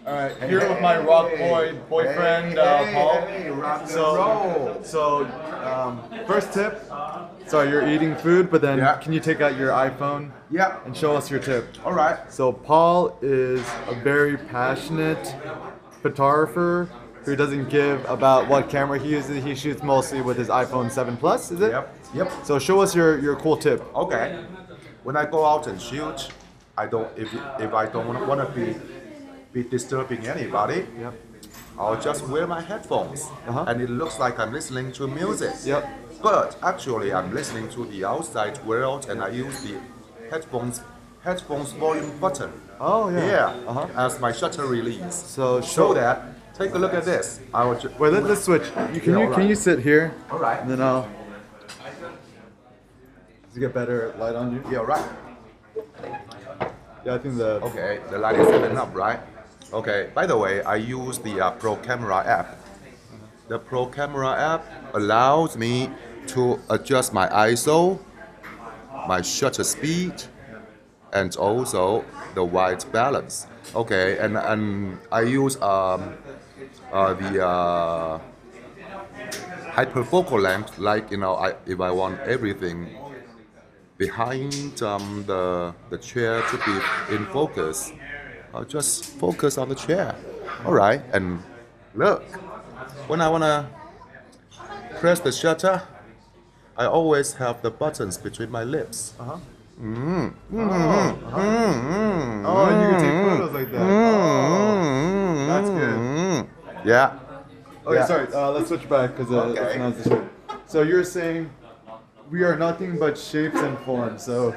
All right, here with my rock boyfriend, Paul. First tip. Sorry, you're eating food, but then can you take out your iPhone? Yeah. And show us your tip. All right. So Paul is a very passionate photographer who doesn't give about what camera he uses. He shoots mostly with his iPhone 7 Plus, is it? Yep. So show us your cool tip. Okay. When I go out and shoot, if I don't want to be disturbing anybody, I'll just wear my headphones, and it looks like I'm listening to music. But actually, I'm listening to the outside world, and I use the headphones volume button. Oh yeah. As my shutter release. So that. Take a look at this. Wait, let's switch. Can you sit here? All right. And then I'll. Does it get better light on you? Yeah, right. Yeah, I think the. Okay, the light is setting up, right? Okay. By the way, I use the Pro Camera app. The Pro Camera app allows me to adjust my ISO, my shutter speed, and also the white balance. Okay, and I use the hyperfocal length, like if I want everything behind the chair to be in focus, I'll just focus on the chair. All right, and look, when I wanna press the shutter, I always have the buttons between my lips. Oh, and you can take photos like that. Oh, that's good. Yeah. Okay, sorry. Let's switch back because it's not this way. So you're saying we are nothing but shapes and forms. So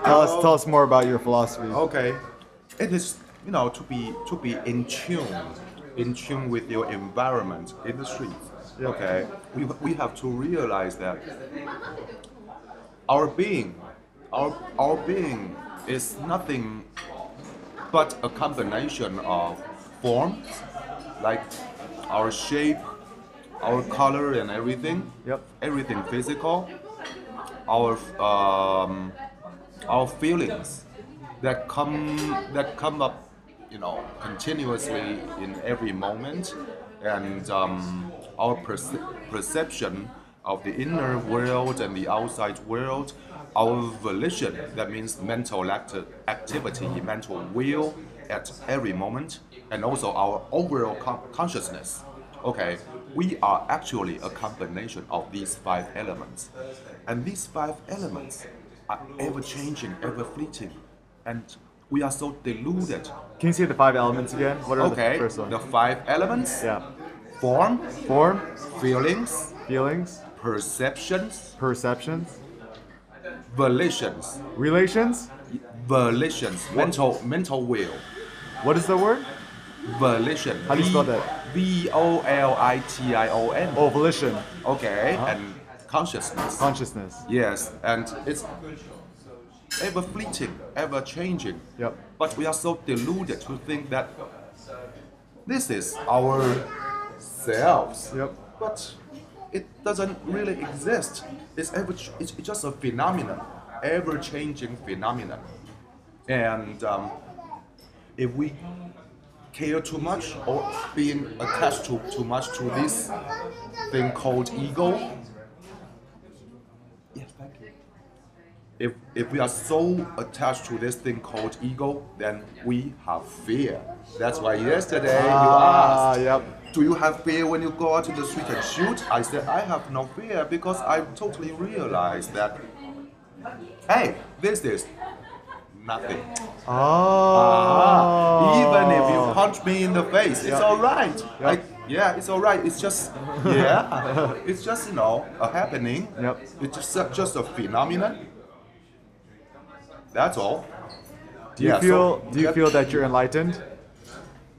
tell us more about your philosophy. Okay, it is to be in tune with your environment in the streets. Okay, we have to realize that our being is nothing but a combination of forms, like our shape, our color, and everything. Everything physical. Our feelings that come up, continuously in every moment, and our perception of the inner world and the outside world, our volition, that means mental activity, mental will at every moment, and also our overall consciousness. Okay, we are actually a combination of these 5 elements, and these 5 elements are ever changing, ever fleeting, and we are so deluded. Can you say the 5 elements again? What are the first ones? The 5 elements. Form, feelings, perceptions, volitions, mental will. What is the word? Volition. How do you spell that? VOLITION. Oh, volition. Okay, and consciousness. Yes, and it's ever fleeting, ever changing. But we are so deluded to think that this is our selves. But it doesn't really exist. It's just a phenomenon, ever-changing phenomenon. And if we care too much or being attached too much to this thing called ego, if we are so attached to this thing called ego, then we have fear. That's why yesterday you asked, do you have fear when you go out in the street and shoot? I said, I have no fear because I totally realized that, hey, this is nothing. Even if you punch me in the face, it's all right. It's all right. It's just, it's just, a happening. It's just a phenomenon. That's all. Do you feel that you're enlightened?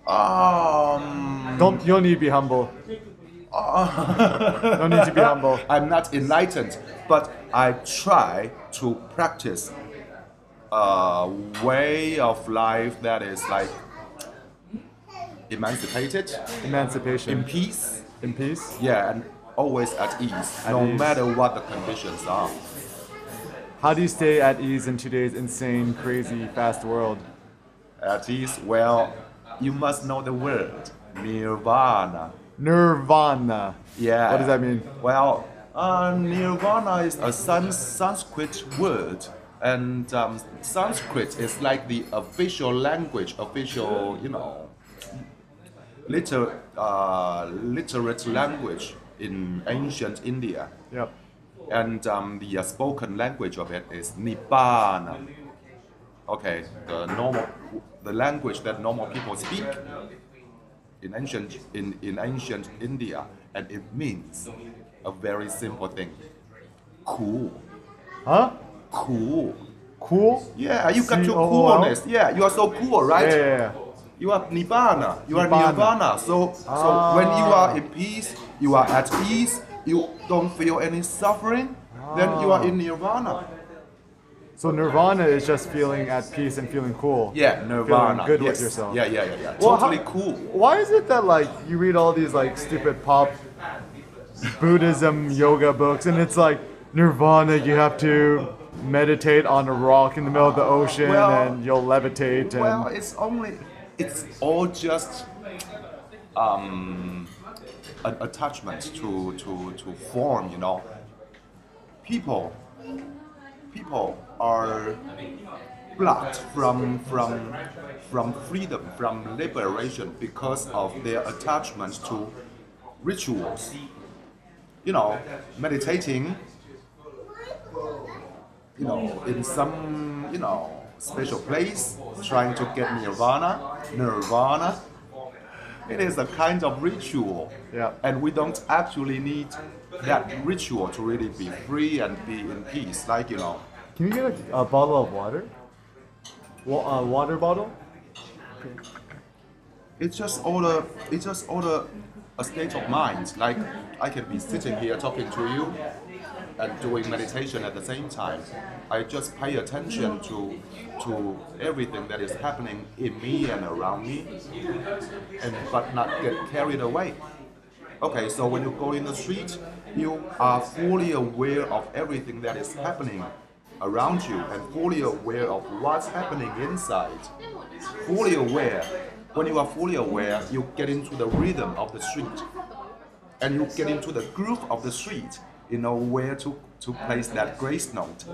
You don't need to be humble. No need to be humble. I'm not enlightened, but I try to practice a way of life that is like emancipation, in peace, and always at ease, no matter what the conditions are. How do you stay at ease in today's insane, crazy, fast world? At ease, well, you must know the word nirvana. Nirvana. Yeah. What does that mean? Well, nirvana is a Sanskrit word, and Sanskrit is like the official language, literate language in ancient India. Yep. And the spoken language of it is Nibbana. Okay, the language that normal people speak in ancient India, and it means a very simple thing: cool. Huh? Cool. Cool? Yeah, you got your COOL? coolness. Yeah, you are so cool, right? Yeah. You are Nibbana. You are Nibbana. Nirvana. So when you are in peace, you are at ease, you don't feel any suffering, then you are in Nirvana. So Nirvana is just feeling at peace and feeling cool. Yeah, Nirvana. Feeling good yes. with yourself. Yeah. Well, Totally cool. Why is it that like you read all these like stupid pop Buddhism yoga books and it's like Nirvana, you have to meditate on a rock in the middle of the ocean and you'll levitate and Well, it's all just an attachment to form, People are blocked from freedom, from liberation because of their attachment to rituals. Meditating, in some, special place, trying to get nirvana. It is a kind of ritual. Yeah. And we don't actually need that ritual to really be free and be in peace. Like, Can you get a bottle of water? A water bottle? It's just all a state of mind. Like, I can be sitting here talking to you and doing meditation at the same time. I just pay attention to everything that is happening in me and around me, but not get carried away. Okay, so when you go in the street, you are fully aware of everything that is happening around you and fully aware of what's happening inside. Fully aware. When you are fully aware, you get into the rhythm of the street. And you get into the groove of the street. You know where to place that grace note.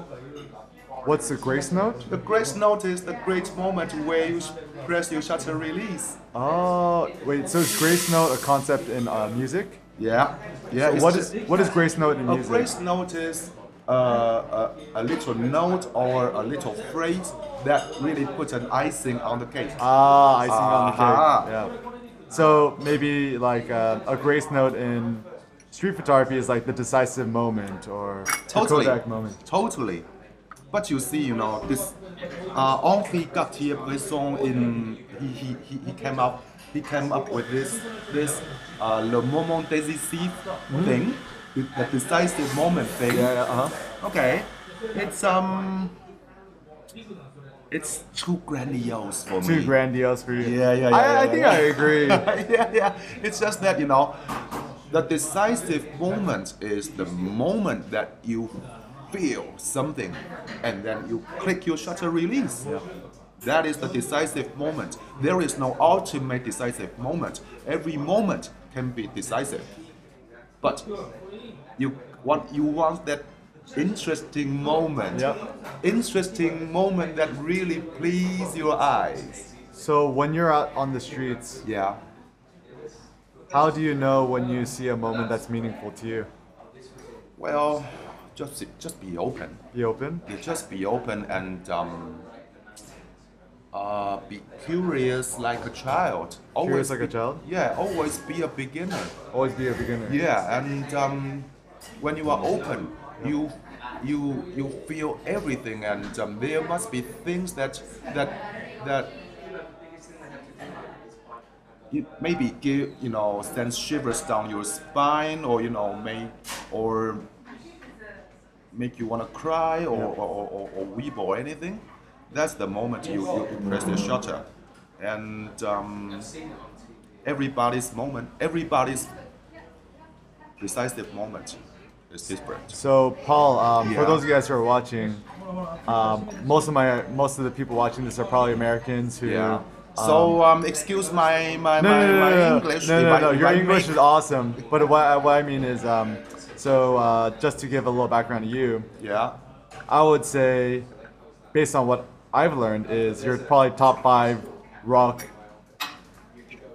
What's the grace note? The grace note is the great moment where you press your shutter release. Oh, wait, so is grace note a concept in music? Yeah. So what is grace note in music? A grace note is a little note or a little phrase that really puts an icing on the cake. Icing on the cake. Yeah. So maybe like a grace note in street photography is like the decisive moment or the Kodak moment. Totally. But you see, this Henri Cartier-Bresson he came up with this le moment décisif thing, the decisive moment thing. Okay, it's too grandiose for me. Too grandiose for you. Yeah. I think I agree. yeah. It's just that the decisive moment is the moment that you feel something and then you click your shutter release. Yeah. That is the decisive moment. There is no ultimate decisive moment. Every moment can be decisive. But you want that interesting moment. Interesting moment that really please your eyes. So when you're out on the streets, how do you know when you see a moment that's meaningful to you? Well, just be open. Be open? Just be open and be curious like a child. Curious like a child? Yeah, always be a beginner. Always be a beginner. Yeah, and when you are open, you feel everything, and there must be things that you maybe give send shivers down your spine, or make you want to cry or weep or anything. That's the moment you press the shutter, and everybody's decisive moment is different. So Paul, for those of you guys who are watching, most of the people watching this are probably Americans who So excuse my English. No, if no, I- no. if Your I English make- is awesome. But what I mean is, just to give a little background to you, Yeah. I would say, based on what I've learned, is you're probably top 5 rock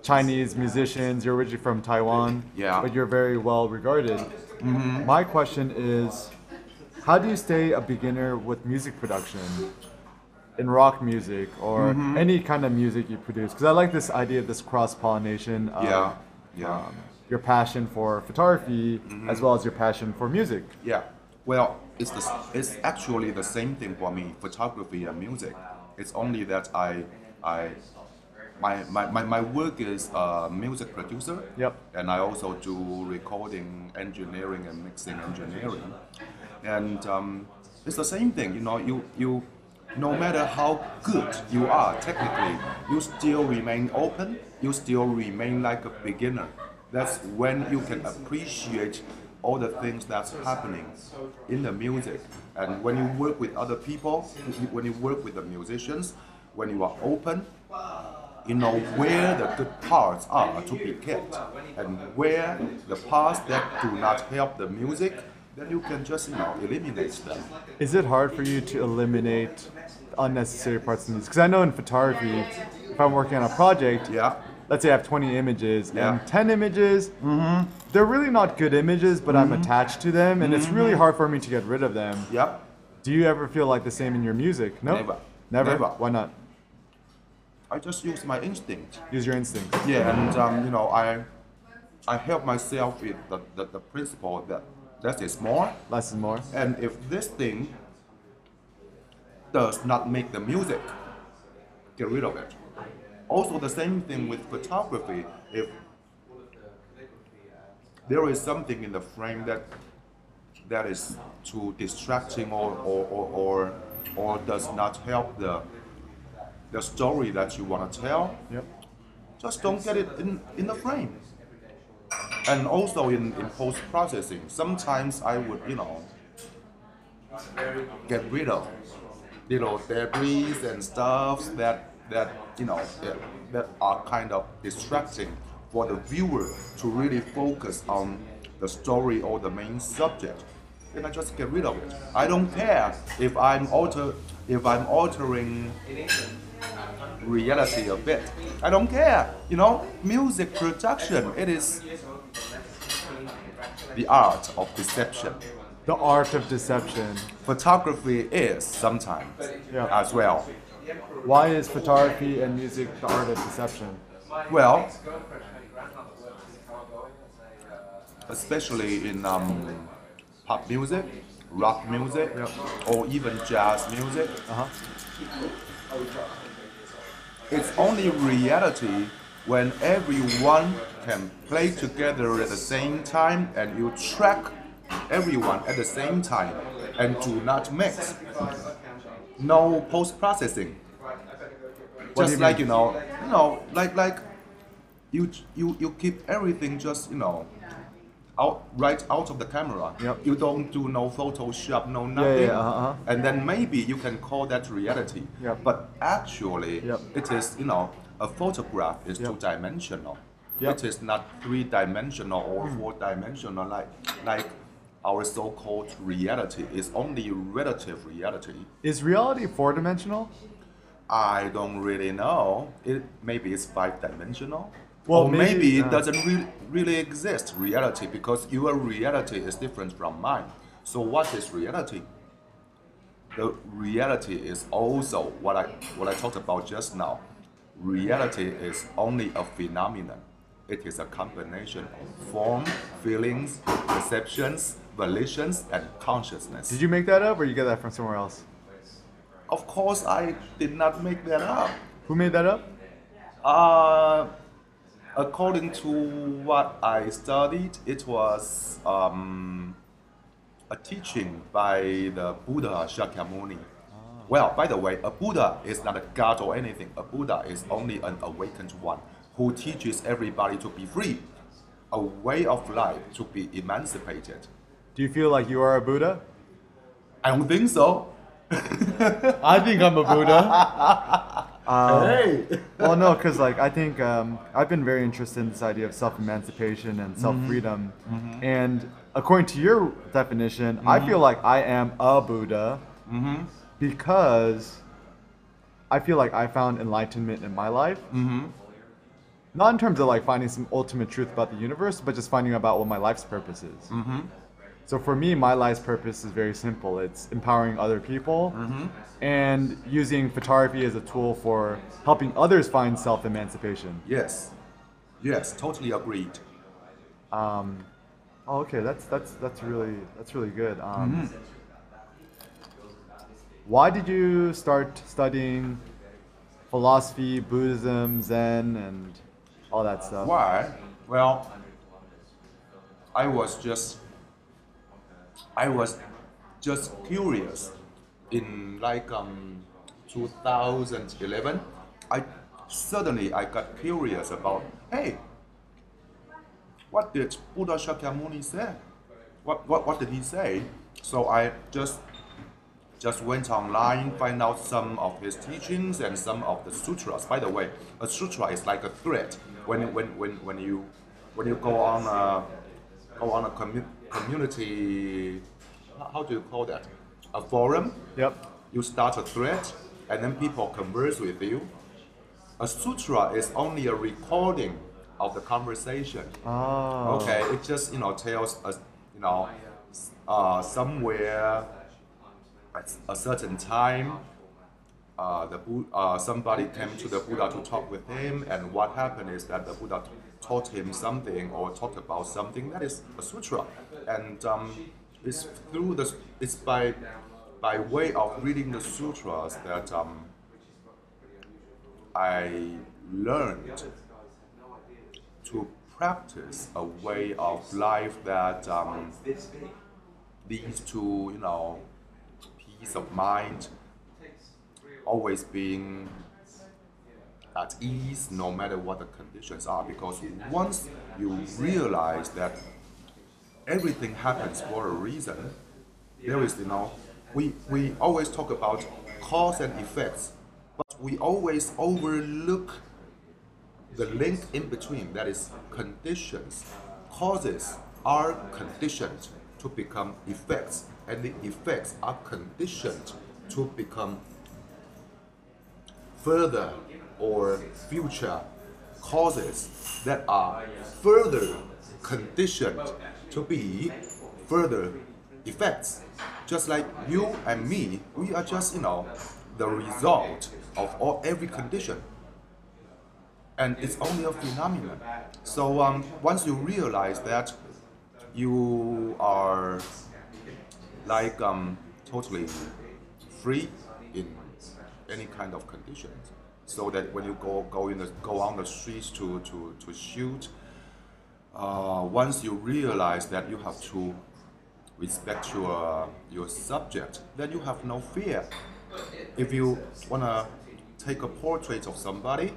Chinese musicians. You're originally from Taiwan, Yeah. but you're very well regarded. My question is, how do you stay a beginner with music production in rock music or any kind of music you produce? Because I like this idea of this cross-pollination of Yeah. Yeah. your passion for photography as well as your passion for music. Yeah. Well, it's actually the same thing for me, photography and music. It's only that my work is a music producer. Yep. And I also do recording engineering and mixing engineering. And it's the same thing, you no matter how good you are technically, you still remain open, you still remain like a beginner. That's when you can appreciate all the things that's happening in the music. And when you work with other people, when you work with the musicians, when you are open, you know where the good parts are to be kept, and where the parts that do not help the music, then you can just eliminate them. Is it hard for you to eliminate unnecessary parts of the music? Because I know in photography, if I'm working on a project, Yeah. let's say I have 20 images Yeah. and 10 images, they're really not good images, but I'm attached to them, and it's really hard for me to get rid of them. Yep. Do you ever feel like the same in your music? No? Never. Never? Never. Why not? I just use my instinct. Use your instincts. Yeah, and I help myself with the principle that less is more, Less is more. and if this thing does not make the music, get rid of it. Also, the same thing with photography. If there is something in the frame that is too distracting or does not help the story that you want to tell, Yep. just don't get it in the frame. And also in post-processing, sometimes I would, get rid of little debris and stuff that are kind of distracting for the viewer to really focus on the story or the main subject. Then I just get rid of it. I don't care if I'm altering reality a bit. I don't care. Music production, it is the art of deception. The art of deception. Photography is sometimes Yeah. as well. Why is photography and music the art of deception? Well, especially in pop music, rock music, Yep. or even jazz music, Uh-huh. it's only reality when everyone can play together at the same time and you track everyone at the same time and do not mix. No post-processing. What do Just you like mean? like you keep everything just right out of the camera. Yep. You don't do no Photoshop, no nothing. And then maybe you can call that reality. Yep. But actually, Yep. it is a photograph is Yep. two-dimensional. Yep. It is not three-dimensional or four-dimensional like our so-called reality. Is only relative reality. Is reality 4-dimensional? I don't really know. Maybe it's five-dimensional. Well, Or maybe it yeah. doesn't really exist, reality, because your reality is different from mine. So what is reality? The reality is also what I talked about just now. Reality is only a phenomenon. It is a combination of form, feelings, perceptions, volitions, and consciousness. Did you make that up or you get that from somewhere else? Of course, I did not make that up. Who made that up? According to what I studied, it was a teaching by the Buddha Shakyamuni. Well, by the way, a Buddha is not a god or anything. A Buddha is only an awakened one who teaches everybody to be free, a way of life to be emancipated. Do you feel like you are a Buddha? I don't think so. I think I'm a Buddha. Hey. Well, no, because like I think I've been very interested in this idea of self-emancipation and self-freedom, and according to your definition, I feel like I am a Buddha because I feel like I found enlightenment in my life. Not in terms of like finding some ultimate truth about the universe, but just finding about what my life's purpose is. So for me, my life's purpose is very simple. It's empowering other people and using photography as a tool for helping others find self-emancipation. Yes, totally agreed. Oh, okay, that's really good. Why did you start studying philosophy, Buddhism, Zen, and all that stuff? Why? Well, I was just curious. In like 2011, I got curious about, hey, what did Buddha Shakyamuni say? What did he say? So I just went online, find out some of his teachings and some of the sutras. By the way, a sutra is like a thread. When you go on a community, how do you call that? A forum. Yep. You start a thread, and then people converse with you. A sutra is only a recording of the conversation. Oh. Okay, it just tells us somewhere at a certain time, somebody came to the Buddha to talk with him, and what happened is that the Buddha taught him something or talked about something. That is a sutra, and it's by way of reading the sutras that I learned to practice a way of life that leads to peace of mind, always being at ease no matter what the conditions are. Because once you realize that everything happens for a reason, there is we always talk about cause and effects, but we always overlook the link in between, that is conditions. Causes are conditioned to become effects, and the effects are conditioned to become further or future causes that are further conditioned to be further effects. Just like you and me, we are just the result of every condition, and it's only a phenomenon. So once you realize that you are like totally free in any kind of conditions, so that when you go on the streets to shoot, once you realize that you have to respect your subject, then you have no fear. If you wanna take a portrait of somebody,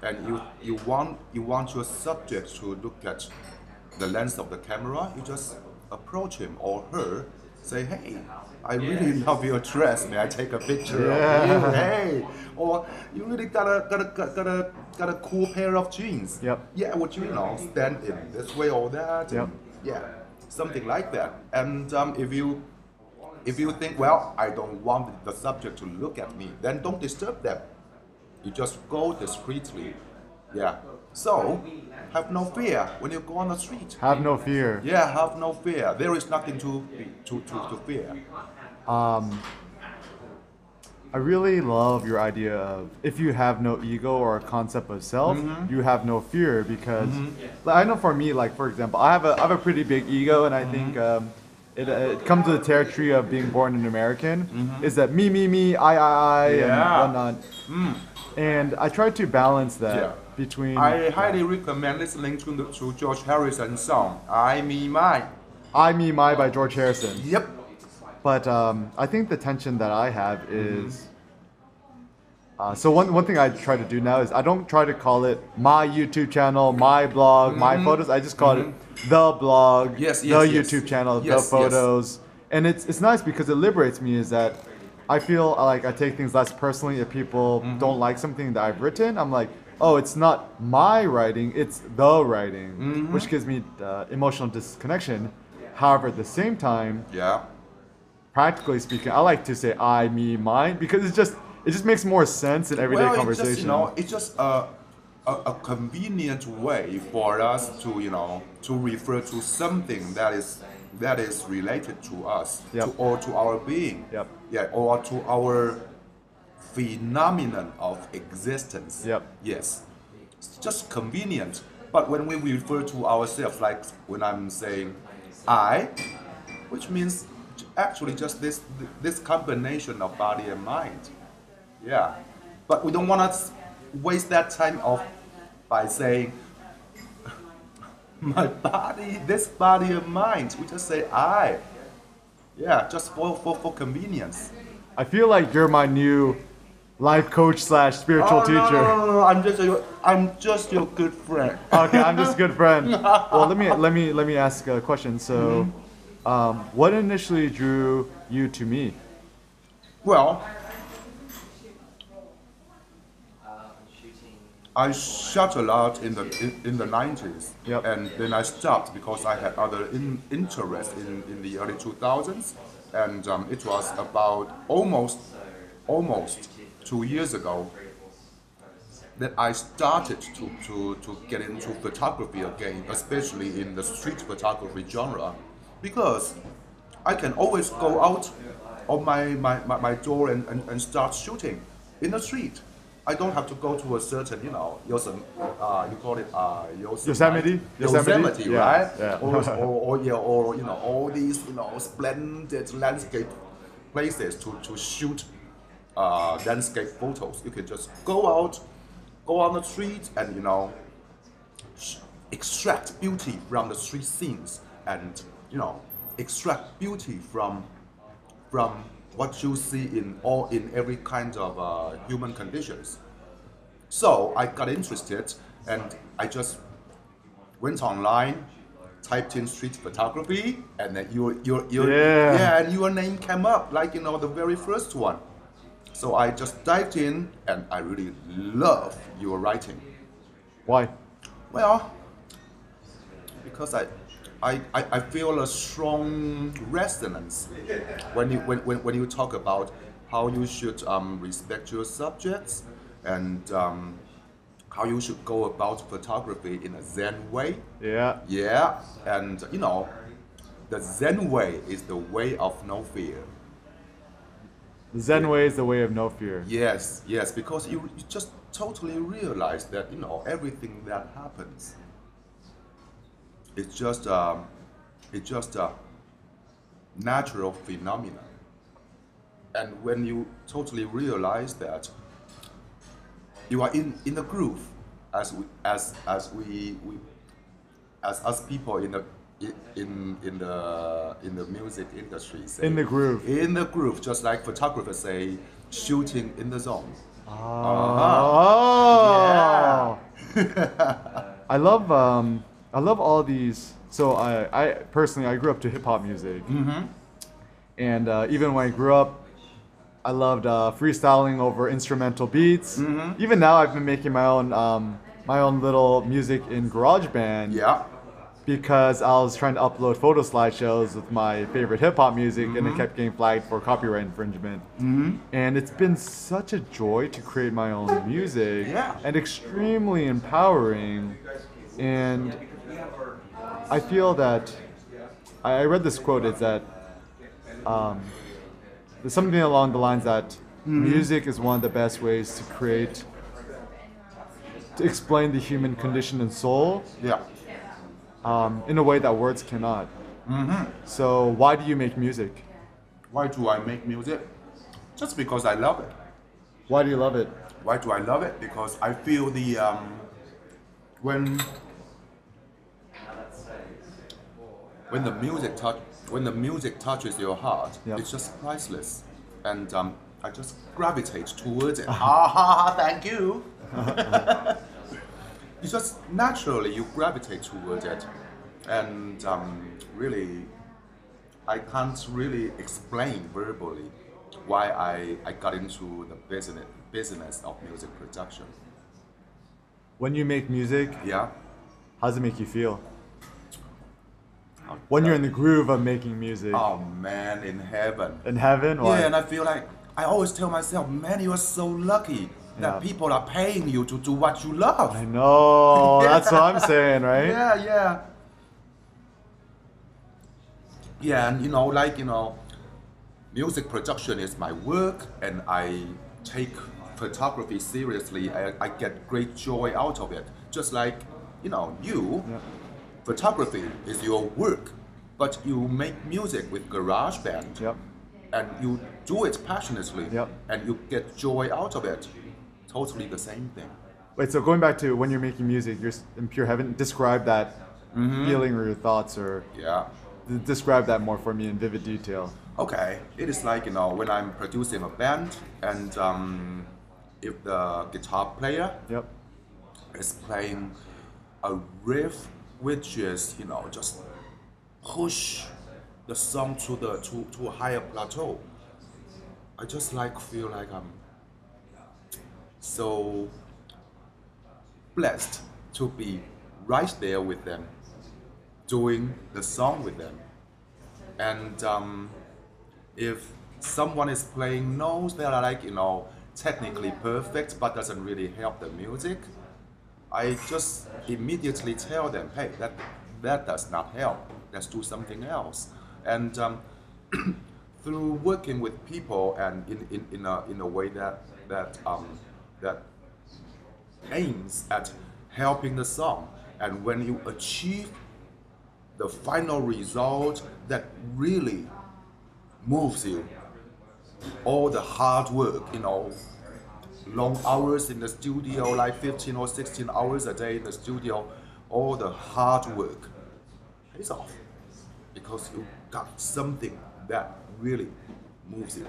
and you want your subject to look at the lens of the camera, you just approach him or her, say, hey, I really love your dress. May I take a picture of you? Hey, or you really got a cool pair of jeans. Yep. Yeah, would you stand in this way or that? Yep. Yeah, something like that. And if you think, well, I don't want the subject to look at me, then don't disturb them. You just go discreetly. Yeah. So have no fear when you go on the street. Have no fear. Yeah, have no fear. There is nothing to fear. I really love your idea of if you have no ego or a concept of self, you have no fear, because I know for me, like for example, I have a pretty big ego, and I think it comes to the territory of being born an American, is that me, I, and whatnot. And I try to balance that between. I highly recommend listening to George Harrison's song "I Me My." I Me My by George Harrison. Yep. But I think the tension that I have is. So one thing I try to do now is I don't try to call it my YouTube channel, my blog, my photos. I just call it the blog, the YouTube channel, the photos. And it's nice because it liberates me, is that I feel like I take things less personally if people don't like something that I've written. I'm like, oh, it's not my writing, it's the writing, which gives me emotional disconnection. However, at the same time, Yeah. practically speaking, I like to say I, me, mine because it just makes more sense in everyday Well, conversation. it's just a convenient way for us to, to refer to something that is related to us, Yep. or to our being, Yep. yeah, or to our phenomenon of existence. Yep. Yes, it's just convenient. But when we refer to ourselves, like when I'm saying I, which means actually just this combination of body and mind. Yeah, but we don't want to waste that time by saying my body, this body and mind. We just say I. Yeah, just for convenience. I feel like you're my new life coach / spiritual teacher. No, I'm just your good friend. Okay, I'm just a good friend. Well, let me ask a question. So, what initially drew you to me? Well, I shot a lot in the 90s, Yep. and then I stopped because I had other interests in the early 2000s, and it was about almost 2 years ago that I started to get into photography again, especially in the street photography genre, because I can always go out of my door and start shooting in the street. I don't have to go to a certain, you call it Yosemite? Yosemite, Yeah, right? yeah. or all these, splendid landscape places to shoot landscape photos. You can just go on the street and extract beauty from the street scenes, and extract beauty from what you see in every kind of human conditions. So I got interested, and I just went online, typed in street photography, and then and your name came up, like the very first one. So I just dived in, and I really love your writing. Why? Well, because I feel a strong resonance when you talk about how you should respect your subjects, and how you should go about photography in a Zen way. Yeah. Yeah, and the Zen way is the way of no fear. The Zen way is the way of no fear. Yes, because you just totally realize that everything that happens, it's just a natural phenomenon. And when you totally realize that you are in the groove, as us people in the music industry say, In the groove. in the groove, just like photographers say, shooting in the zone. Oh. I love all these. So I personally I grew up to hip hop music, and even when I grew up, I loved freestyling over instrumental beats. Even now, I've been making my own little music in GarageBand. Yeah. Because I was trying to upload photo slideshows with my favorite hip hop music, and it kept getting flagged for copyright infringement. And it's been such a joy to create my own music, and extremely empowering. And I feel that I read this quote. It's that there's something along the lines that music is one of the best ways to explain the human condition and soul. Yeah. In a way that words cannot. So why do you make music? Why do I make music? Just because I love it. Why do you love it? Why do I love it? Because I feel when the music touches your heart, it's just priceless, and I just gravitate towards it. Thank you. It's just naturally you gravitate towards it, and really, I can't really explain verbally why I got into the business of music production. When you make music, Yeah. how does it make you feel? When you're in the groove of making music. Oh man, in heaven. In heaven? Why? Yeah, and I feel like I always tell myself, man, you are so lucky that Yeah. people are paying you to do what you love. I know, that's what I'm saying, right? Yeah. Yeah, and music production is my work, and I take photography seriously. I get great joy out of it. Just like, you, Yeah. photography is your work, but you make music with GarageBand, Yep. and you do it passionately, Yep. and you get joy out of it. Totally the same thing. Wait, so going back to when you're making music, you're in pure heaven. Describe that feeling or your thoughts, or Yeah. describe that more for me in vivid detail. Okay, it is like, when I'm producing a band, and if the guitar player Yep. is playing a riff which is, just push the song to a higher plateau, I just feel like I'm so blessed to be right there with them, doing the song with them. And if someone is playing notes that are technically perfect but doesn't really help the music, I just immediately tell them, hey, that does not help. Let's do something else. And through working with people and in a way that aims at helping the song, and when you achieve the final result that really moves you, all the hard work, long hours in the studio, like 15 or 16 hours a day in the studio, all the hard work pays off because you got something that really moves you.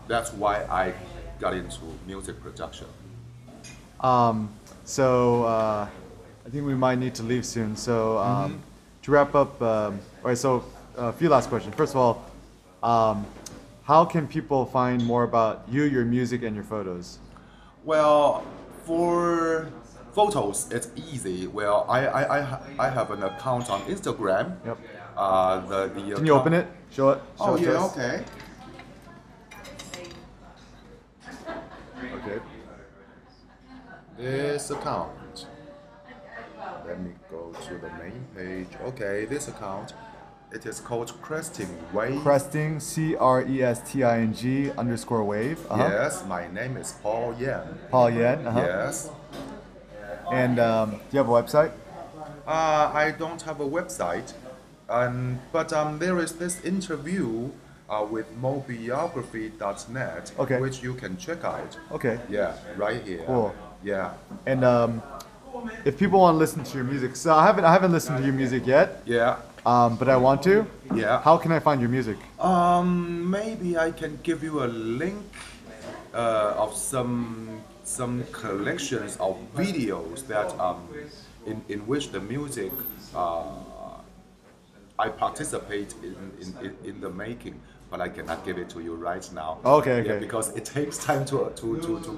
That's why I got into music production. I think we might need to leave soon. So to wrap up, all right. So a few last questions. First of all, how can people find more about you, your music, and your photos? Well, for photos, it's easy. Well, I have an account on Instagram. Yep. Can you open it? Show it. Show Oh it to yeah, us. okay. Okay. This account. Let me go to the main page. Okay, this account. It is called Cresting Wave. Cresting, CRESTING _wave. Yes, my name is Paul Yan. Paul Yan. Yes. And do you have a website? I don't have a website, but there is this interview with mobiography.net, Okay. which you can check out. Okay. Yeah, right here. Cool. Yeah. And if people want to listen to your music, so I haven't listened to your music yet. Yeah. But I want to. Yeah. How can I find your music? Maybe I can give you a link of some collections of videos that in which the music I participate in the making, but I cannot give it to you right now. Okay, Yeah, okay. because it takes time to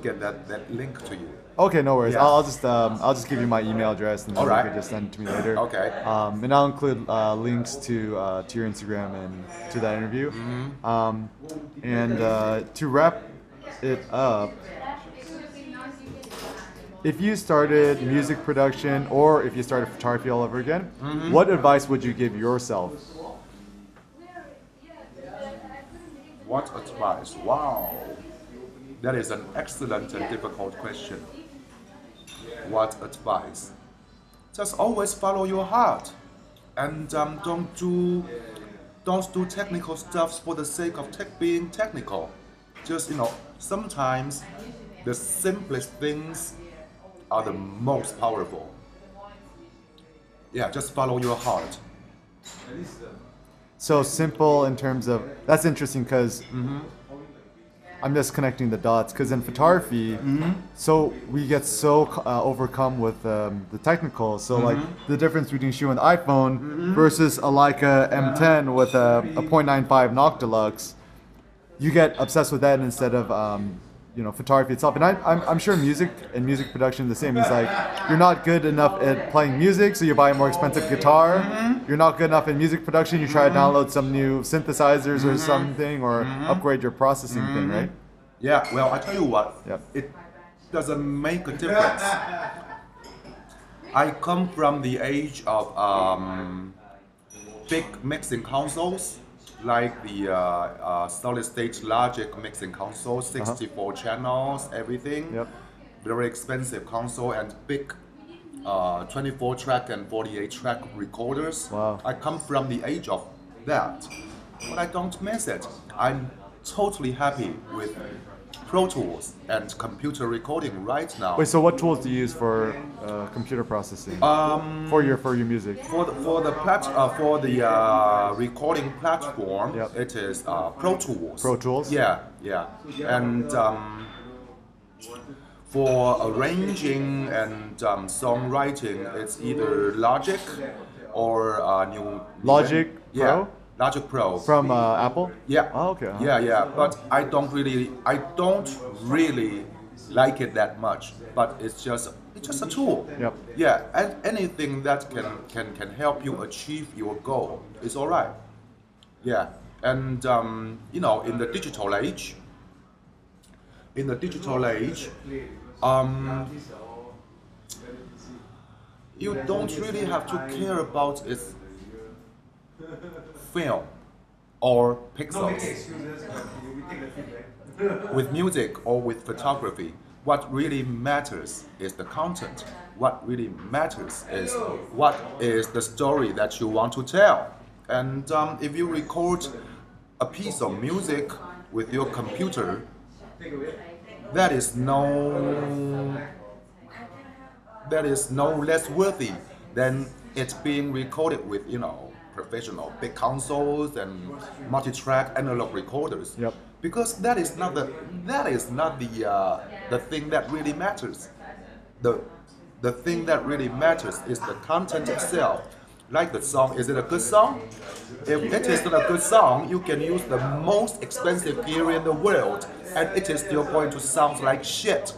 get that link to you. Okay, no worries. Yeah. I'll just give you my email address, and then Alright. you can just send it to me later. Okay. And I'll include links to your Instagram and to that interview. To wrap it up, if you started music production or if you started photography all over again, what advice would you give yourself? What advice? Wow, that is an excellent and difficult question. What advice? Just always follow your heart, and don't do technical stuff for the sake of being technical. Just sometimes the simplest things are the most powerful. Yeah, just follow your heart. So simple in terms of, that's interesting because I'm just connecting the dots, because in photography, so we get so overcome with the technical. So like the difference between shooting an iPhone versus a Leica M10 with a 0.95 Noctilux, you get obsessed with that instead of photography itself. And I'm sure music and music production is the same. It's like you're not good enough at playing music, so you buy a more expensive guitar. You're not good enough in music production, you try to download some new synthesizers or something, or upgrade your processing thing, right? Yeah, well, I tell you what, Yep. it doesn't make a difference. I come from the age of big mixing consoles, like the solid state logic mixing console, 64 channels, everything. Yep. Very expensive console and big 24 track and 48 track recorders. Wow. I come from the age of that, but I don't miss it. I'm totally happy with Pro Tools and computer recording right now. Wait, so what tools do you use for computer processing for your music? For the recording platform, Yep. it is Pro Tools. Pro Tools? Yeah, yeah. And for arranging and songwriting, it's either Logic or New Logic yeah, Pro? Logic Pro. From Apple? Yeah. Oh, okay. Yeah, yeah. But I don't really like it that much. But it's just a tool. Yep. Yeah, and anything that can help you achieve your goal is all right. Yeah, and in the digital age, you don't really have to care about its film or pixels. With music or with photography, what really matters is the content. What really matters is what is the story that you want to tell. And if you record a piece of music with your computer, that is no less worthy than it being recorded with professional big consoles and multi-track analog recorders. Yep. Because that is not the thing that really matters. The thing that really matters is the content itself. Like the song, is it a good song? If it isn't a good song, you can use the most expensive gear in the world, and it is still going to sound like shit.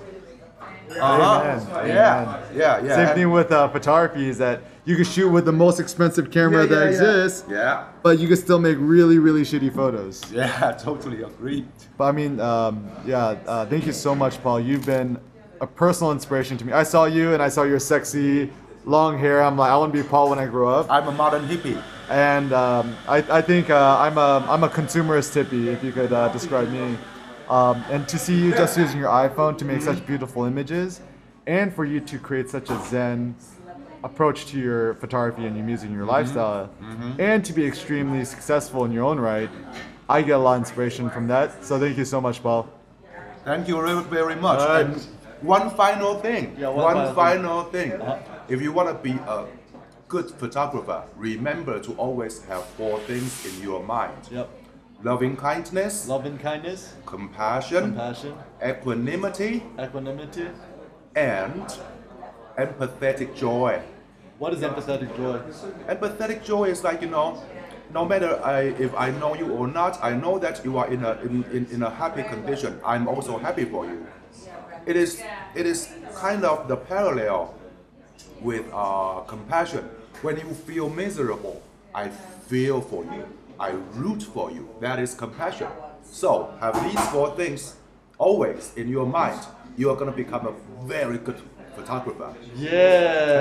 Amen. Yeah. Same thing with photography, is that you can shoot with the most expensive camera that exists, but you can still make really, really shitty photos. Yeah, totally agree. But I mean, thank you so much, Paul. You've been a personal inspiration to me. I saw you and I saw your sexy long hair. I'm like, I want to be Paul when I grow up. I'm a modern hippie. And I think I'm a consumerist hippie, if you could describe me. And to see you just using your iPhone to make such beautiful images, and for you to create such a Zen approach to your photography and your music and your lifestyle, and to be extremely successful in your own right, I get a lot of inspiration from that. So thank you so much, Paul. Thank you very much. And one final thing. If you want to be a good photographer, remember to always have 4 things in your mind. Yep. Loving kindness, compassion, equanimity, and empathetic joy. What is empathetic joy? Empathetic joy is like, no matter if I know you or not, I know that you are in a happy condition. I'm also happy for you. It is kind of the parallel with compassion. When you feel miserable, I feel for you. I root for you. That is compassion. So have these 4 things always in your mind. You are going to become a very good photographer. Yeah.